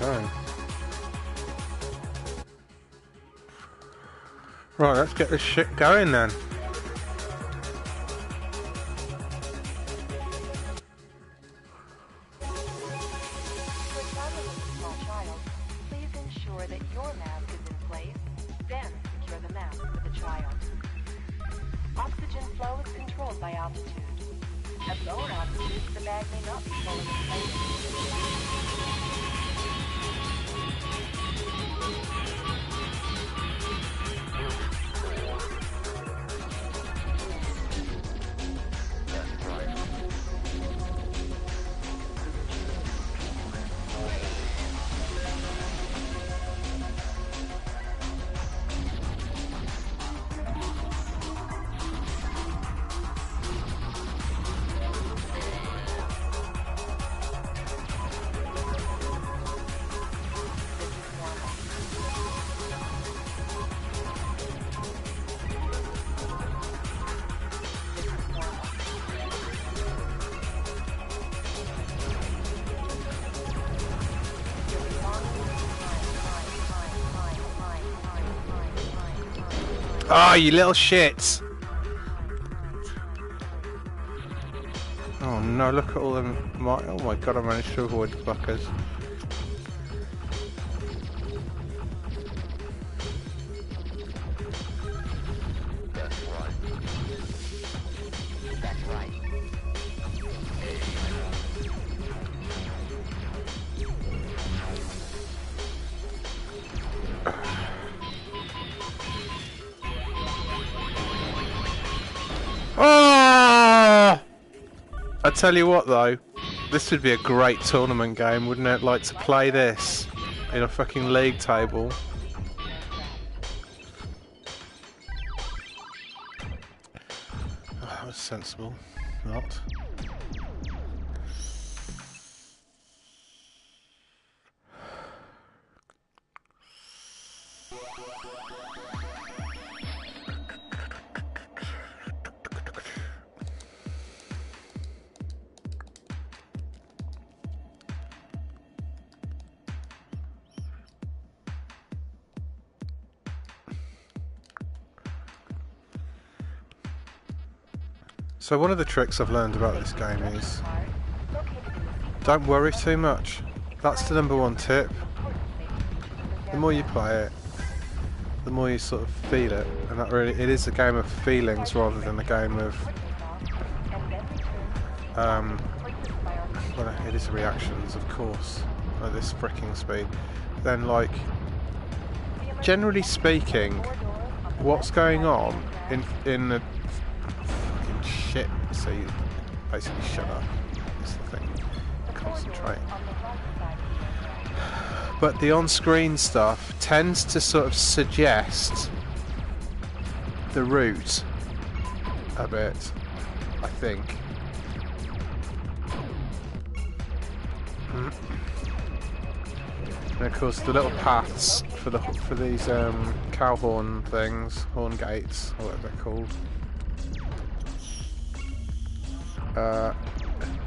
Okay. Right, let's get this shit going then. Oh, you little shits! Oh no, look at all them. Oh my god, I managed to avoid the fuckers. Oh! I tell you what though, this would be a great tournament game, wouldn't it? Like to play this in a fucking league table. Oh, that was sensible. Not. So one of the tricks I've learned about this game is don't worry too much. That's the #1 tip. The more you play it, the more you sort of feel it, and that really, it is a game of feelings rather than a game of well, it is reactions, of course, at this fricking speed. Then, like, generally speaking, what's going on in the fucking shit, so you basically shut up, is the thing, concentrate. But the on-screen stuff tends to sort of suggest the route a bit, I think. And of course the little paths for these cow horn things, horn gates, or whatever they're called.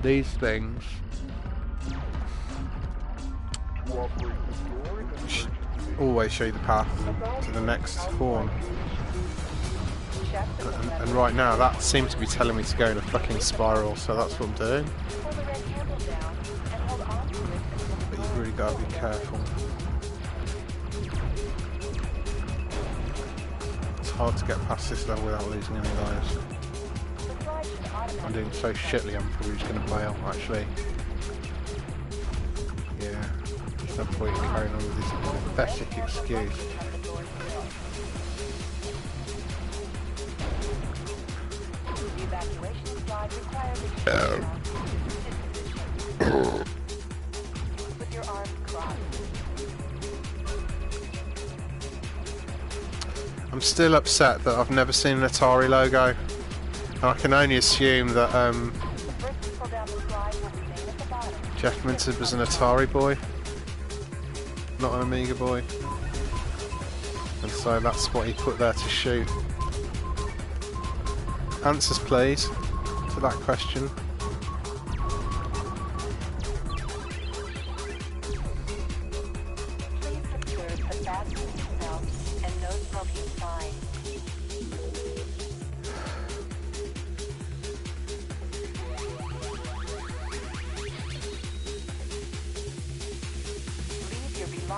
These things always show you the path to the next horn. And right now that seems to be telling me to go in a fucking spiral, so that's what I'm doing. But you've really got to be careful. It's hard to get past this level without losing any lives. I'm doing so shittily, I'm probably just going to bail, actually. Yeah, there's no point in carrying on with this pathetic excuse. I'm still upset that I've never seen an Atari logo. And I can only assume that Jeff Minter was an Atari boy, not an Amiga boy. And so that's what he put there to shoot. Answers please to that question.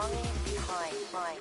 belongings behind line.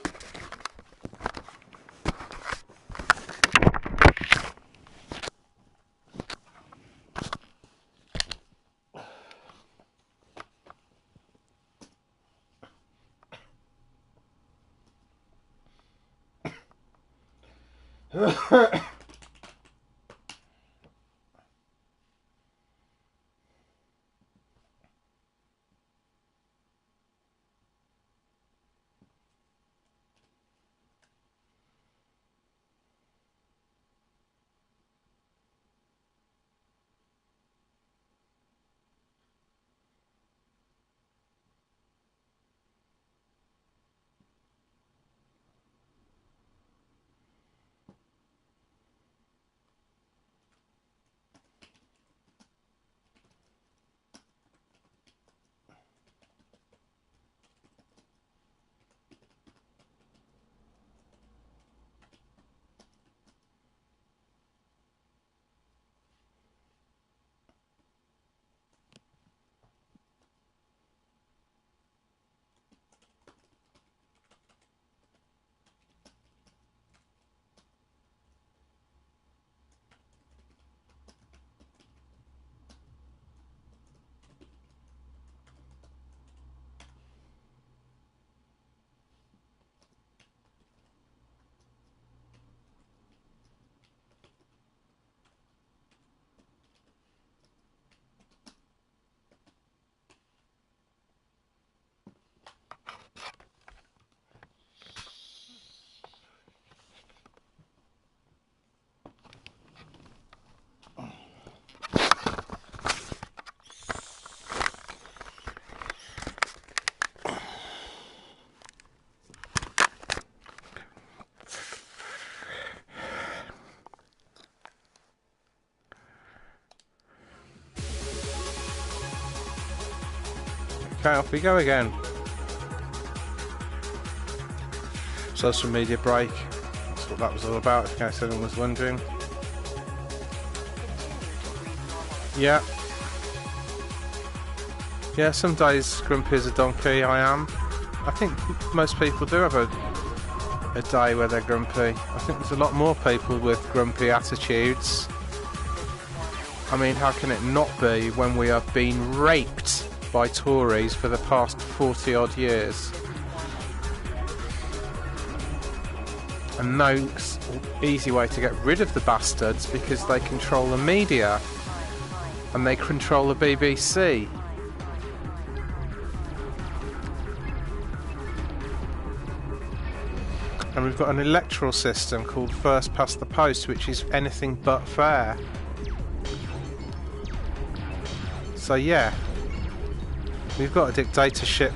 Okay, off we go again. Social media break. That's what that was all about, in case anyone was wondering. Yeah. Yeah, some days grumpy as a donkey I am. I think most people do have a day where they're grumpy. I think there's a lot more people with grumpy attitudes. I mean, how can it not be when we have been raped by Tories for the past 40 odd years? And no easy way to get rid of the bastards, because they control the media and they control the BBC. And we've got an electoral system called first past the post, which is anything but fair. So yeah, we've got a dictatorship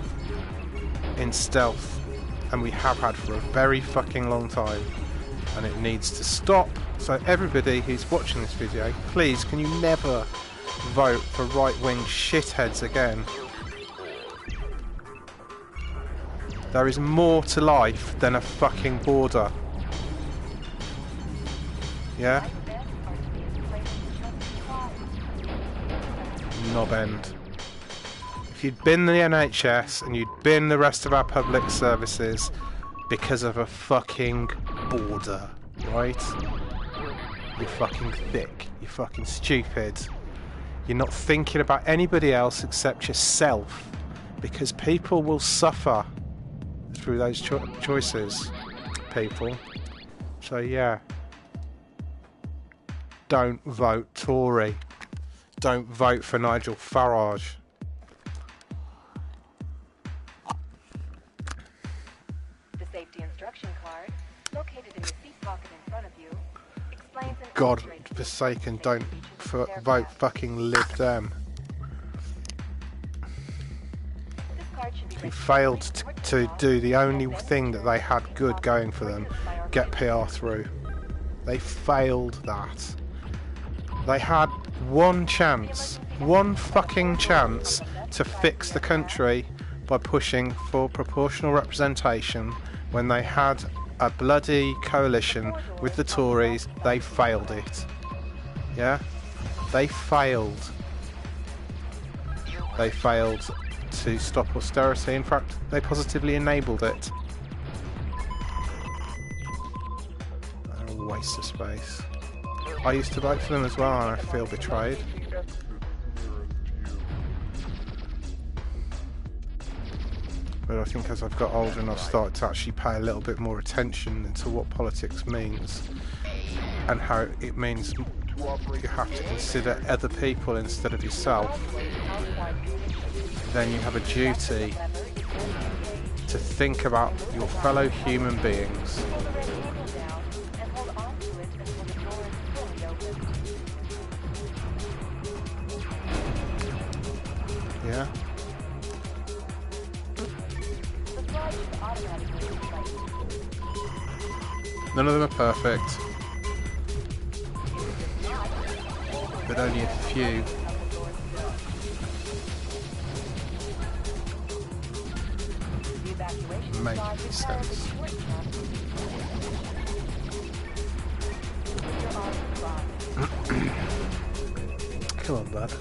in stealth, and we have had for a very fucking long time, and it needs to stop. So everybody who's watching this video, please, can you never vote for right-wing shitheads again? There is more to life than a fucking border. Yeah? Knob end. If you'd been the NHS and you'd been the rest of our public services because of a fucking border, right? You're fucking thick. You're fucking stupid. You're not thinking about anybody else except yourself, because people will suffer through those choices, people. So yeah, don't vote Tory. Don't vote for Nigel Farage. The safety instruction card, located in the seat pocket in front of you, explains and God illustrates forsaken, the don't vote fucking Lib Dem. This card should be Who failed to do the only thing that they had good going for them, get PR through. They failed that. They had one chance, one fucking chance to fix the country by pushing for proportional representation when they had a bloody coalition with the Tories. They failed it. Yeah? They failed. They failed to stop austerity. In fact, they positively enabled it. A waste of space. I used to vote for them as well, and I feel betrayed. But I think as I've got older and I've started to actually pay a little bit more attention into what politics means and how it means you have to consider other people instead of yourself, then you have a duty to think about your fellow human beings. Yeah. None of them are perfect, but only a few. Make sense. Come on, bud.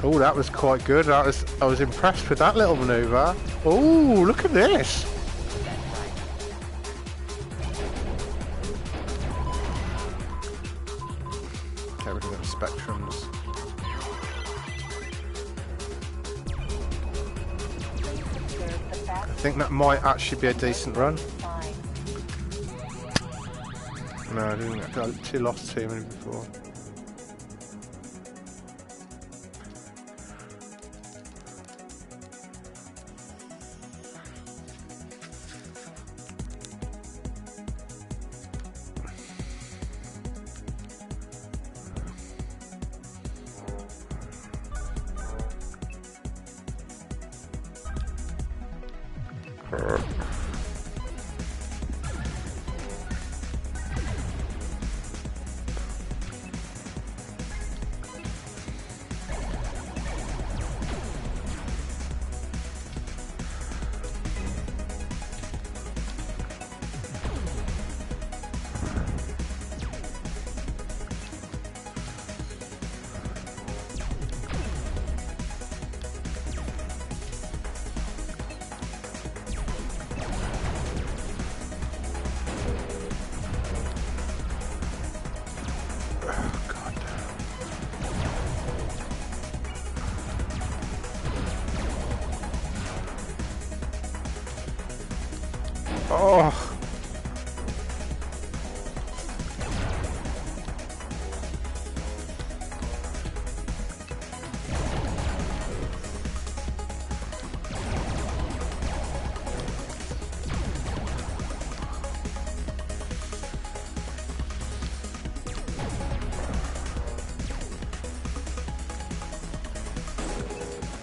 Oh, that was quite good. I was impressed with that little manoeuvre. Oh, look at this. Get rid of them spectrums. I think that might actually be a decent run. No, I didn't. I got lost too many before. Oh.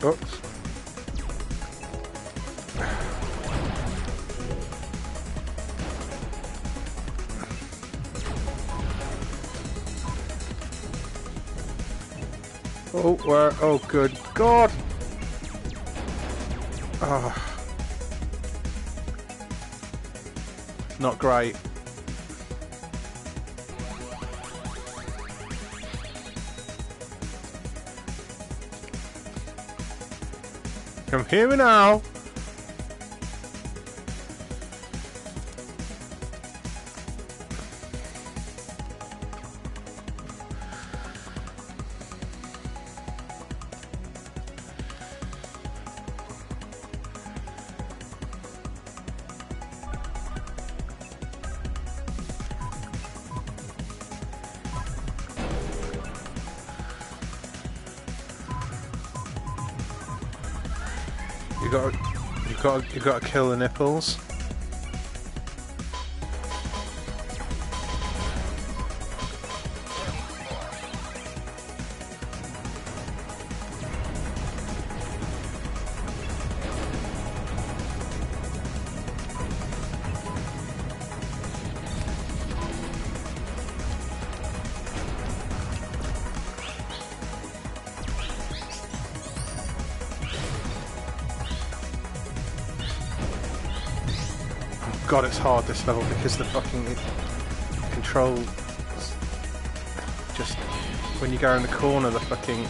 Oops. Oh, where? Oh, good God! Oh. Not great. Come hear me now. You got to kill the nipples. God, it's hard this level because the fucking control just when you go in the corner, the fucking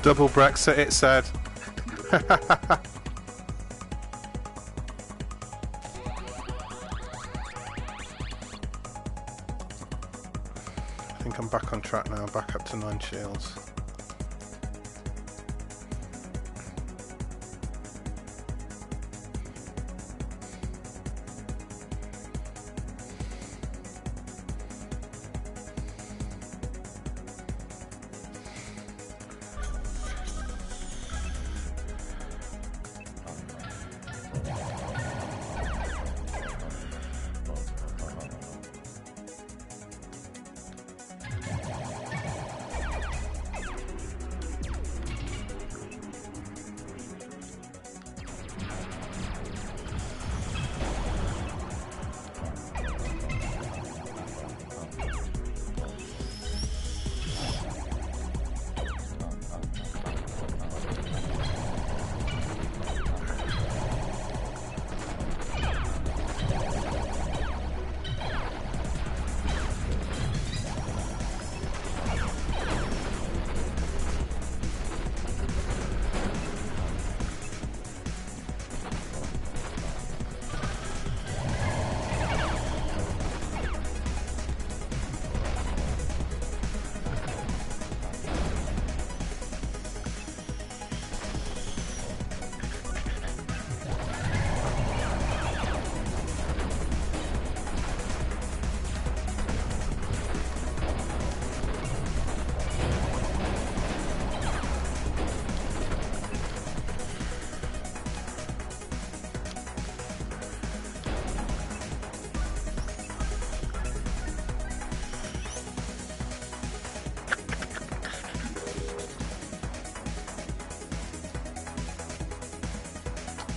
double Brexit, it said. I think I'm back on track now, back up to 9 shields.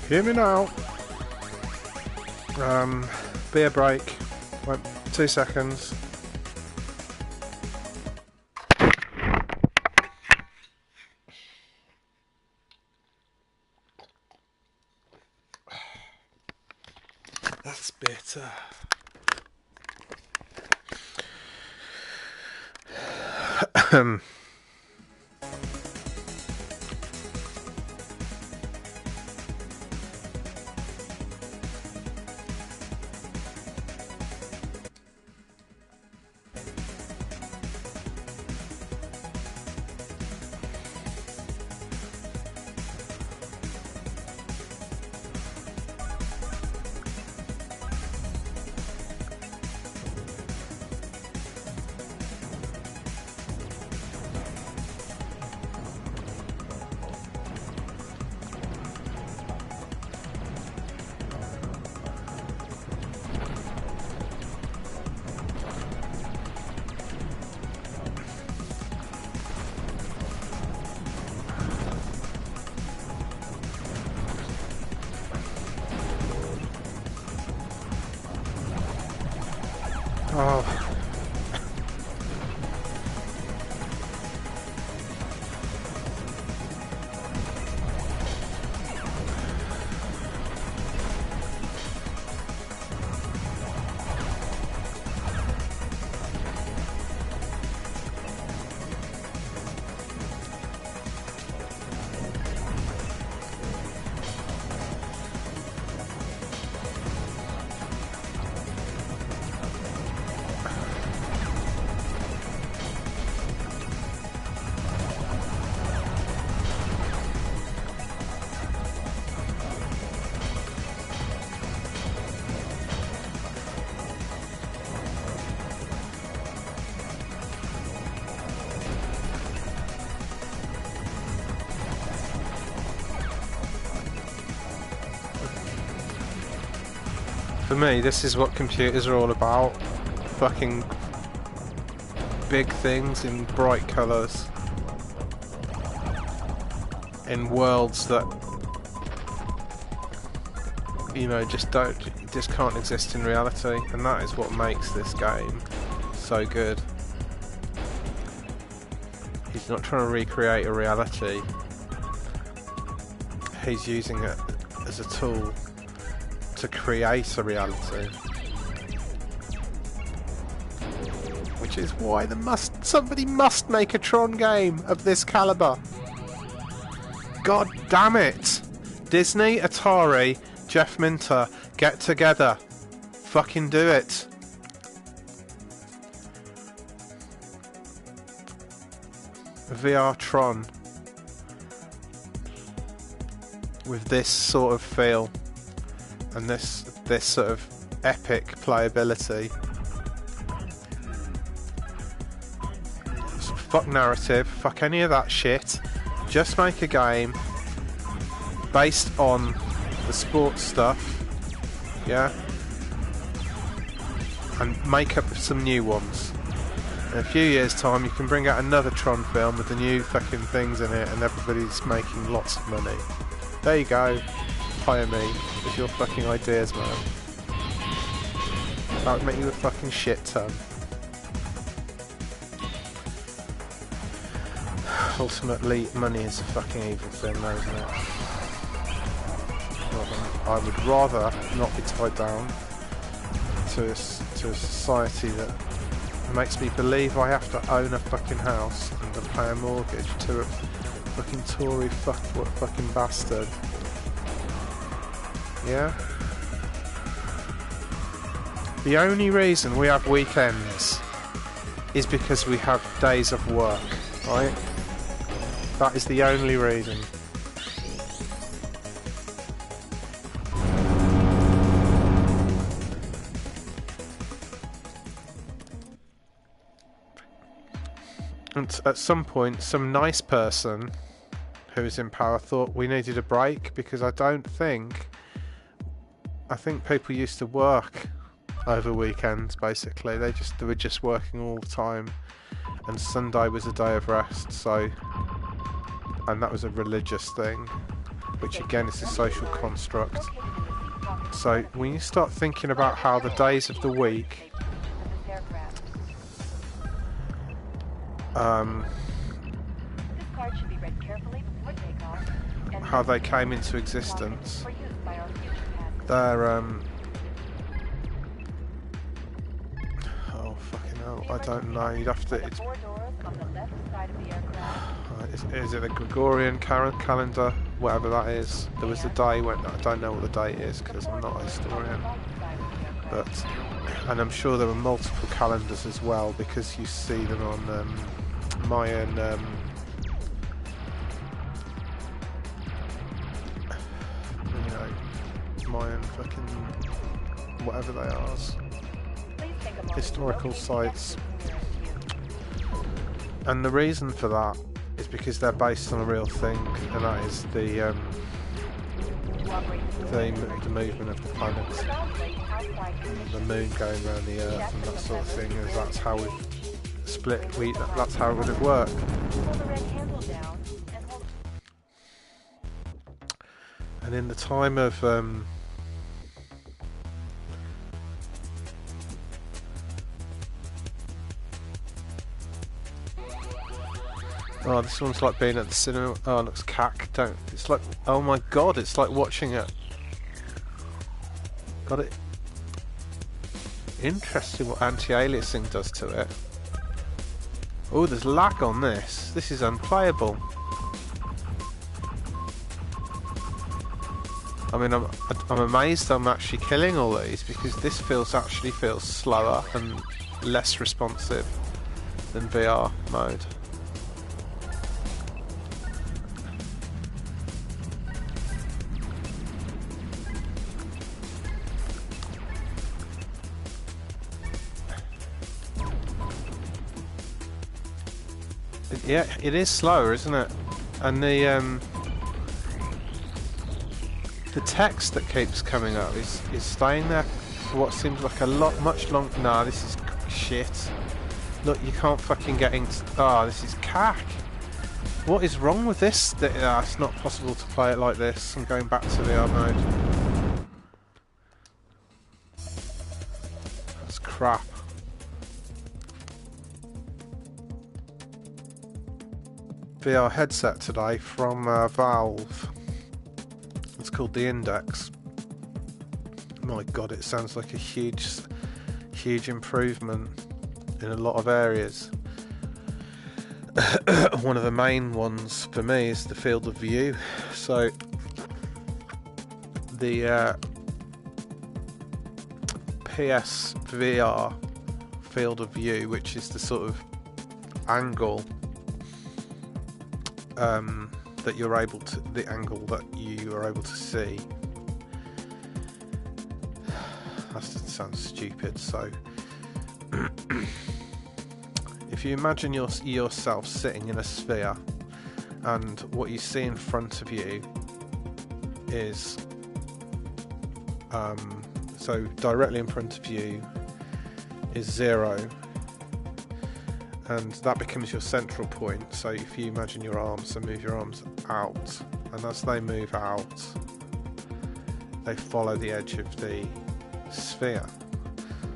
Hear me now. Beer break. Wait, 2 seconds. That's bitter. Oh. For me, this is what computers are all about. Fucking big things in bright colours. In worlds that you know, just can't exist in reality, and that is what makes this game so good. He's not trying to recreate a reality. He's using it as a tool to create a reality. Which is why somebody must make a Tron game of this caliber. God damn it! Disney, Atari, Jeff Minter, get together. Fucking do it. VR Tron. With this sort of feel. And this sort of epic playability. Fuck narrative, fuck any of that shit. Just make a game based on the sports stuff, yeah, and make up some new ones. In a few years' time, you can bring out another Tron film with the new fucking things in it, and everybody's making lots of money. There you go. Hire me with your fucking ideas, man. That would make you a fucking shit ton. Ultimately, money is a fucking evil thing, though, isn't it? Well, I would rather not be tied down to a society that makes me believe I have to own a fucking house and to pay a mortgage to a fucking Tory fucking bastard. Yeah? The only reason we have weekends is because we have days of work, right? That is the only reason. And at some point, some nice person who was in power thought we needed a break, because I think people used to work over weekends, basically. They were just working all the time, and Sunday was a day of rest, so... And that was a religious thing, which again is a social construct. So when you start thinking about how the days of the week how they came into existence, they're oh fucking hell, I don't know, you'd have to... Is it a Gregorian calendar? Whatever that is. There was a day when I don't know what the date is because I'm not a historian. And I'm sure there were multiple calendars as well, because you see them on Mayan. You know, Mayan fucking whatever they are. Historical sites. And the reason for that is because they're based on a real thing, and that is the movement of the planets, and the moon going around the Earth, and that sort of thing. As that's how we've split. That's how it would have worked. And in the time of oh, this one's like being at the cinema. Oh, it looks cack. It's like, oh my god, it's like watching it. Got it. Interesting what anti-aliasing does to it. Oh, there's lag on this. This is unplayable. I mean, I'm amazed I'm actually killing all these, because this actually feels slower and less responsive than VR mode. Yeah, it is slower, isn't it? And the text that keeps coming up is staying there for what seems like much longer. Nah, this is shit. Look, you can't fucking get into... Ah, this is cack. What is wrong with this? It's not possible to play it like this. I'm going back to VR mode. crap. VR headset today from Valve. It's called the Index. My god, it sounds like a huge improvement in a lot of areas. One of the main ones for me is the field of view. So the PSVR field of view, which is the sort of angle that you're able to, the angle that you are able to see. That sounds stupid. So if you imagine yourself sitting in a sphere, and what you see in front of you is so directly in front of you is 0, and that becomes your central point. So if you imagine your arms, so move your arms out, and as they move out, they follow the edge of the sphere.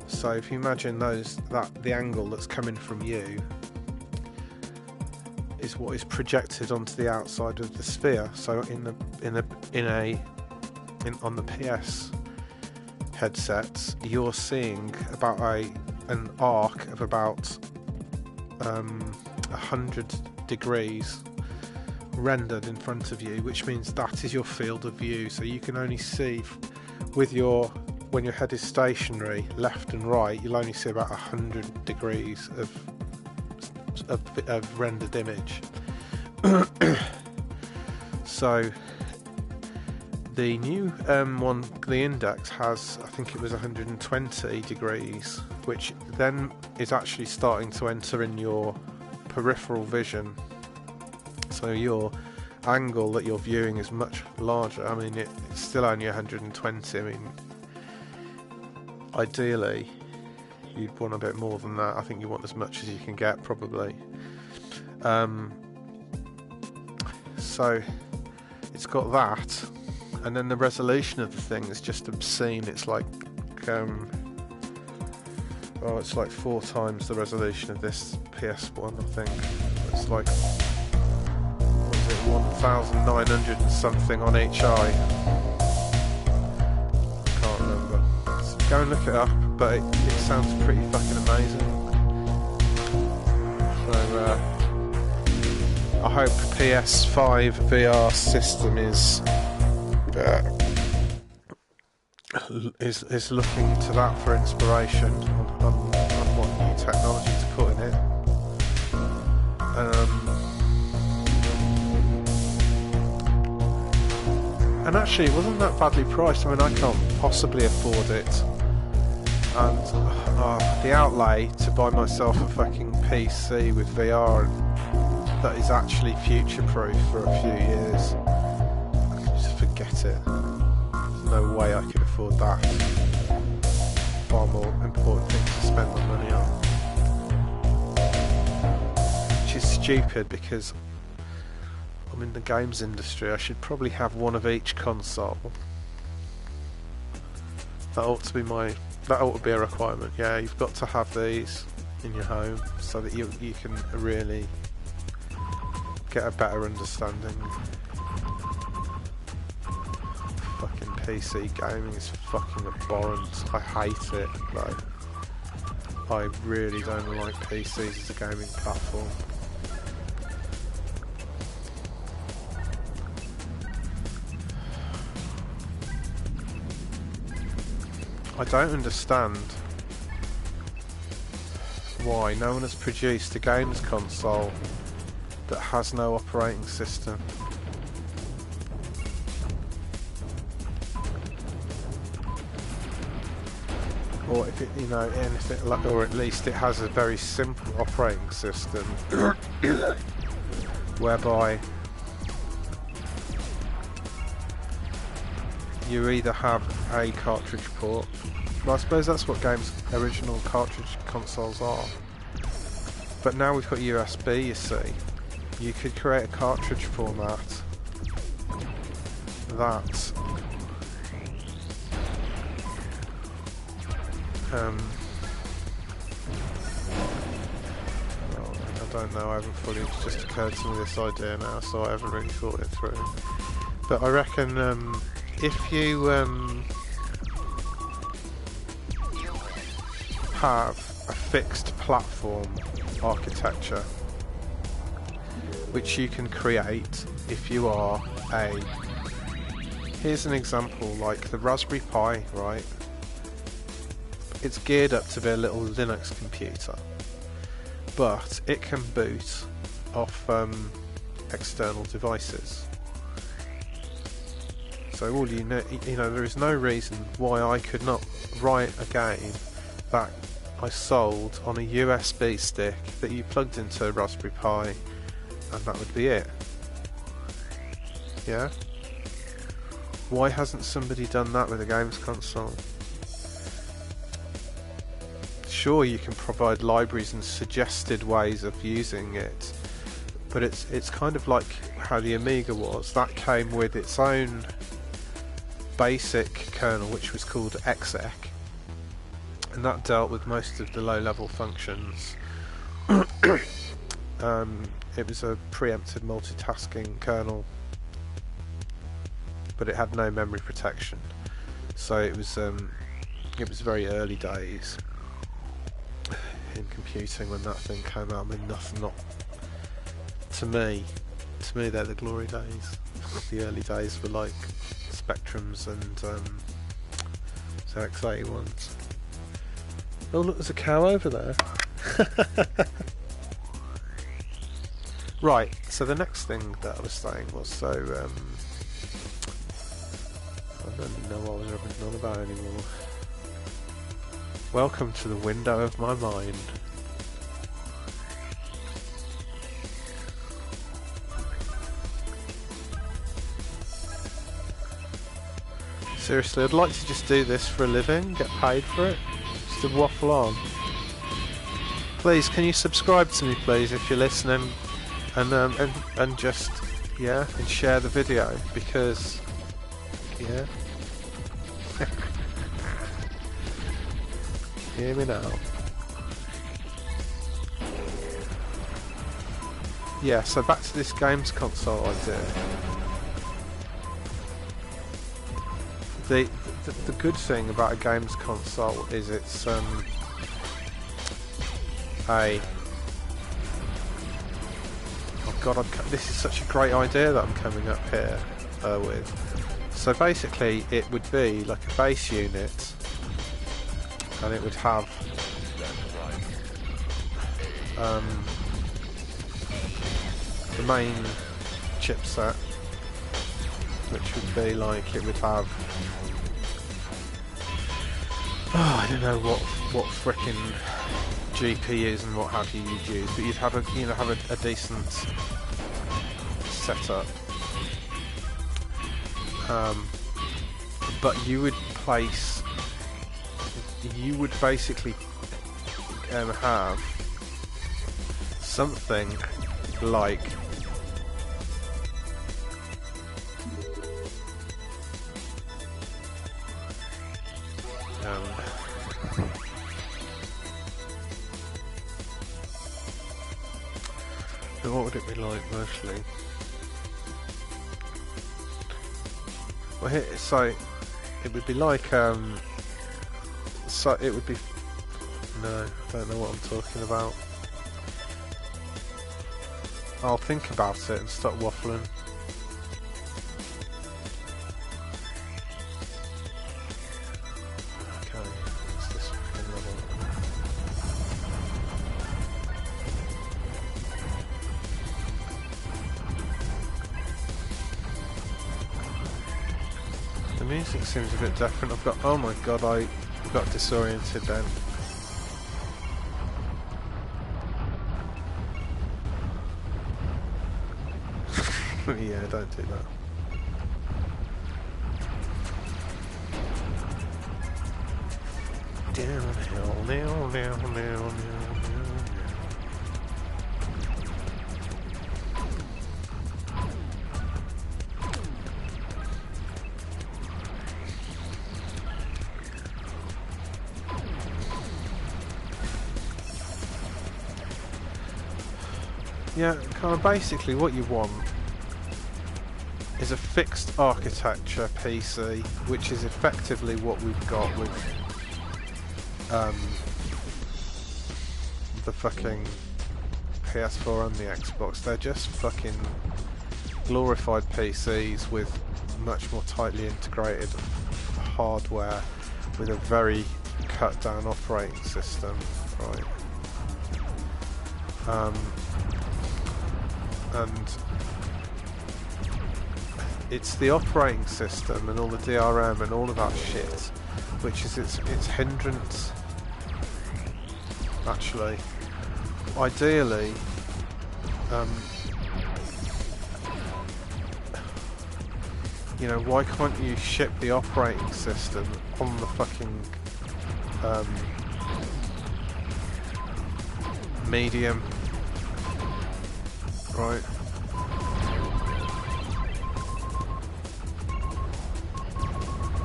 So if you imagine the angle that's coming from you is what is projected onto the outside of the sphere. So on the PS headsets, you're seeing about an arc of about 100 degrees rendered in front of you, which means that is your field of view. So you can only see when your head is stationary, left and right, you'll only see about 100 degrees of rendered image. So the new one, the Index, has, I think it was 120 degrees, which then is actually starting to enter in your peripheral vision. So your angle that you're viewing is much larger. I mean, it's still only 120. I mean, ideally, you'd want a bit more than that. I think you want as much as you can get, probably. So it's got that, and then the resolution of the thing is just obscene. It's like it's like 4 times the resolution of this PS1, I think. It's like, what is it, 1,900 and something on each eye. Can't remember. So go and look it up, but it sounds pretty fucking amazing. So I hope PS5 VR system is looking to that for inspiration on what new technology to put in it. And actually, it wasn't that badly priced. I mean, I can't possibly afford it, and the outlay to buy myself a fucking PC with VR that is actually future-proof for a few years, I can just forget it. There's no way I could afford that. Far more important things to spend my money on. Which is stupid, because I'm in the games industry. I should probably have one of each console. That ought to be a requirement. Yeah, you've got to have these in your home so that you can really get a better understanding. Fucking PC gaming is fucking abhorrent. I hate it, though. I really don't like PCs as a gaming platform. I don't understand why no one has produced a games console that has no operating system. Or if it, or at least it has a very simple operating system whereby you either have a cartridge port. Well, I suppose that's what original cartridge consoles are. But now we've got USB, you see. You could create a cartridge format that don't know, I haven't fully, it's just occurred to me this idea now, so I haven't really thought it through. But I reckon if you have a fixed platform architecture which you can create if you are here's an example, like the Raspberry Pi, right? It's geared up to be a little Linux computer, but it can boot off external devices. So all you know, there is no reason why I could not write a game that I sold on a USB stick that you plugged into a Raspberry Pi, and that would be it. Yeah? Why hasn't somebody done that with a games console? Sure, you can provide libraries and suggested ways of using it, but it's kind of like how the Amiga was. That came with its own basic kernel, which was called exec, and that dealt with most of the low-level functions. It was a preemptive multitasking kernel, but it had no memory protection, so it was very early days in computing when that thing came out. I mean, nothing, not to me they're the glory days. The early days were like Spectrums and ZX81s. Oh look, there's a cow over there. Right, so the next thing that I was saying was, so I don't even know what I was rubbing on about anymore. Welcome to the window of my mind. Seriously, I'd like to just do this for a living, get paid for it, just to waffle on. Please, can you subscribe to me, please, if you're listening, and just, yeah, and share the video, because, yeah. Hear me now. Yeah, so back to this games console idea. The good thing about a games console is it's oh god, this is such a great idea that I'm coming up here with. So basically it would be like a base unit, and it would have the main chipset, which would be like, it would have I don't know what frickin' GPUs and what have you you'd use, but you'd have a decent setup. But you would basically have something like what would it be like mostly? Well, here, so it would be like so it would be, no, I don't know what I'm talking about. I'll think about it and stop waffling. Okay, what's this fucking level? The music seems a bit different. I've got, oh my god, I got disoriented then. Yeah, don't do that. Downhill, down. Yeah, kind of basically what you want is a fixed architecture PC, which is effectively what we've got with the fucking PS4 and the Xbox. They're just fucking glorified PCs with much more tightly integrated hardware with a very cut down operating system, right? And it's the operating system and all the DRM and all of that shit which is its hindrance, actually. Ideally, you know, why can't you ship the operating system on the fucking medium, right?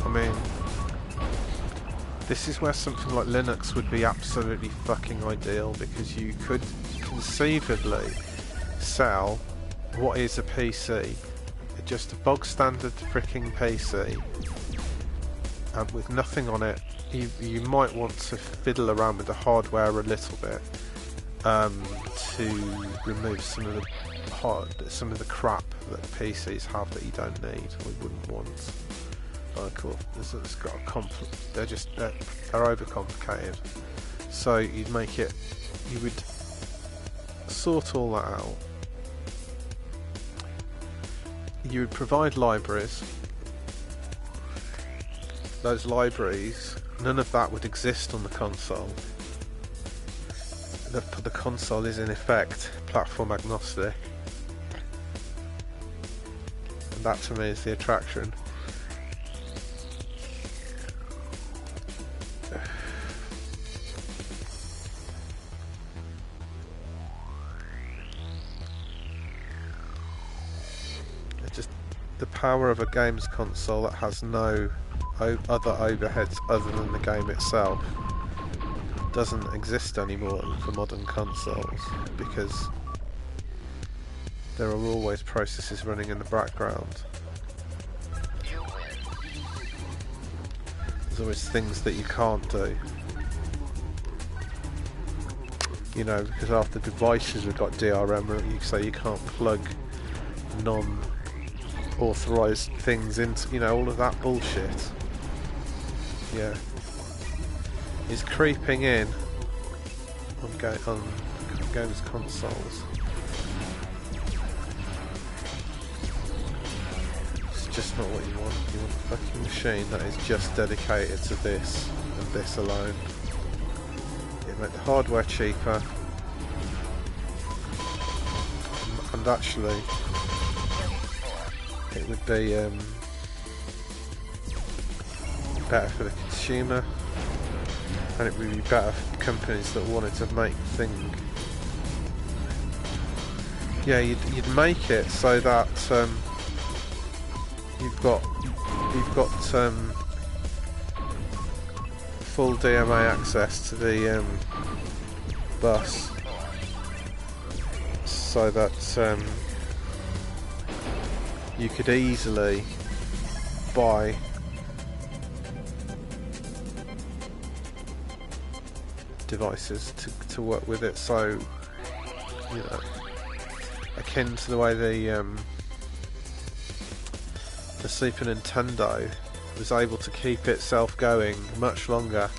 I mean, this is where something like Linux would be absolutely fucking ideal, because you could conceivably sell what is a PC, just a bog standard freaking PC, and with nothing on it. You might want to fiddle around with the hardware a little bit to remove some of the crap that PCs have that you don't need or you wouldn't want. Cool. It's got they're overcomplicated. So you would sort all that out. You would provide libraries. Those libraries, none of that would exist on the console. The console is in effect platform agnostic, and that to me is the attraction. The power of a games console that has no other overheads other than the game itself doesn't exist anymore for modern consoles, because there are always processes running in the background. There's always things that you can't do, you know, because after devices have got DRM, you say you can't plug non-authorized things into, you know, all of that bullshit. Yeah, is creeping in on games consoles. It's just not what you want. You want a fucking machine that is just dedicated to this and this alone. It'd make the hardware cheaper, and actually it would be better for the consumer, and it would be better for companies that wanted to make things. Yeah, you'd make it so that you've got full DMA access to the bus, so that you could easily buy devices to work with it. So, you know, akin to the way the Super Nintendo was able to keep itself going much longer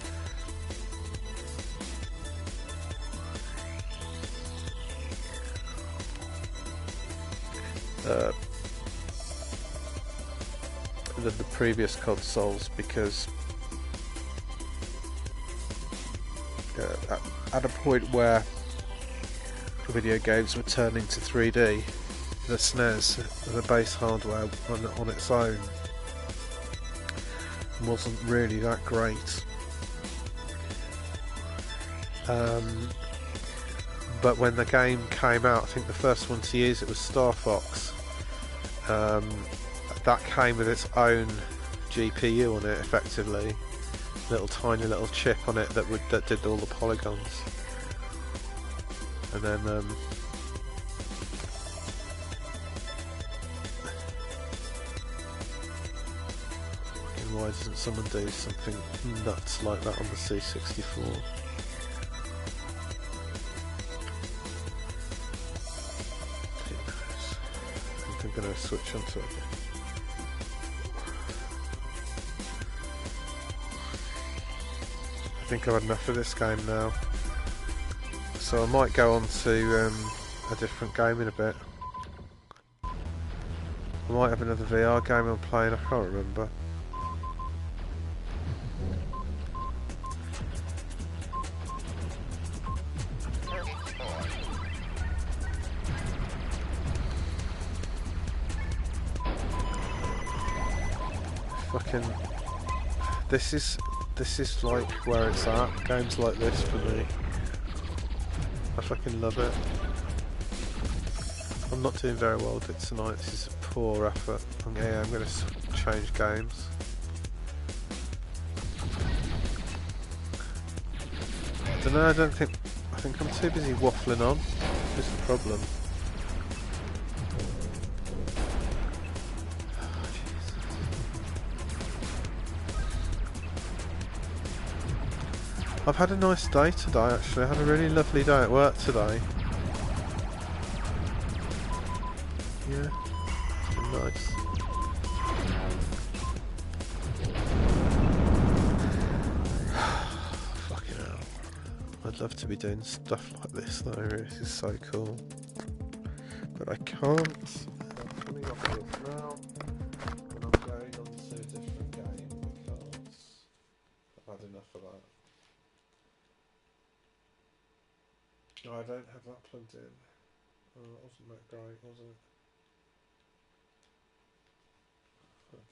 than the previous consoles, because at a point where video games were turning to 3D, the SNES, the base hardware on its own, wasn't really that great. But when the game came out, I think the first one to use it was Star Fox. That came with its own GPU on it, effectively, tiny little chip on it that did all the polygons. And then why doesn't someone do something nuts like that on the C64? Who knows? I think I'm going to switch onto it. I think I've had enough of this game now. So I might go on to a different game in a bit. I might have another VR game I'm playing, I can't remember. Fucking... This is like where it's at. Games like this for me. I fucking love it. I'm not doing very well with it tonight. This is a poor effort. Yeah, I'm going to change games. I don't know. I think I'm too busy waffling on. This is the problem. I've had a nice day today actually, I had a really lovely day at work today. Yeah, it's been nice. Fucking hell. I'd love to be doing stuff like this though, this is so cool. But I can't. I'm coming off this now, and I'm going on to a different game because I've had enough of that. No, I don't have that plugged in. Oh, that wasn't that great, was it?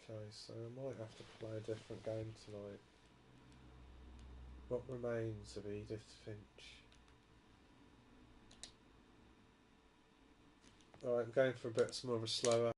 Okay, so I might have to play a different game tonight. What Remains of Edith Finch? Alright, I'm going for a bit more of a slower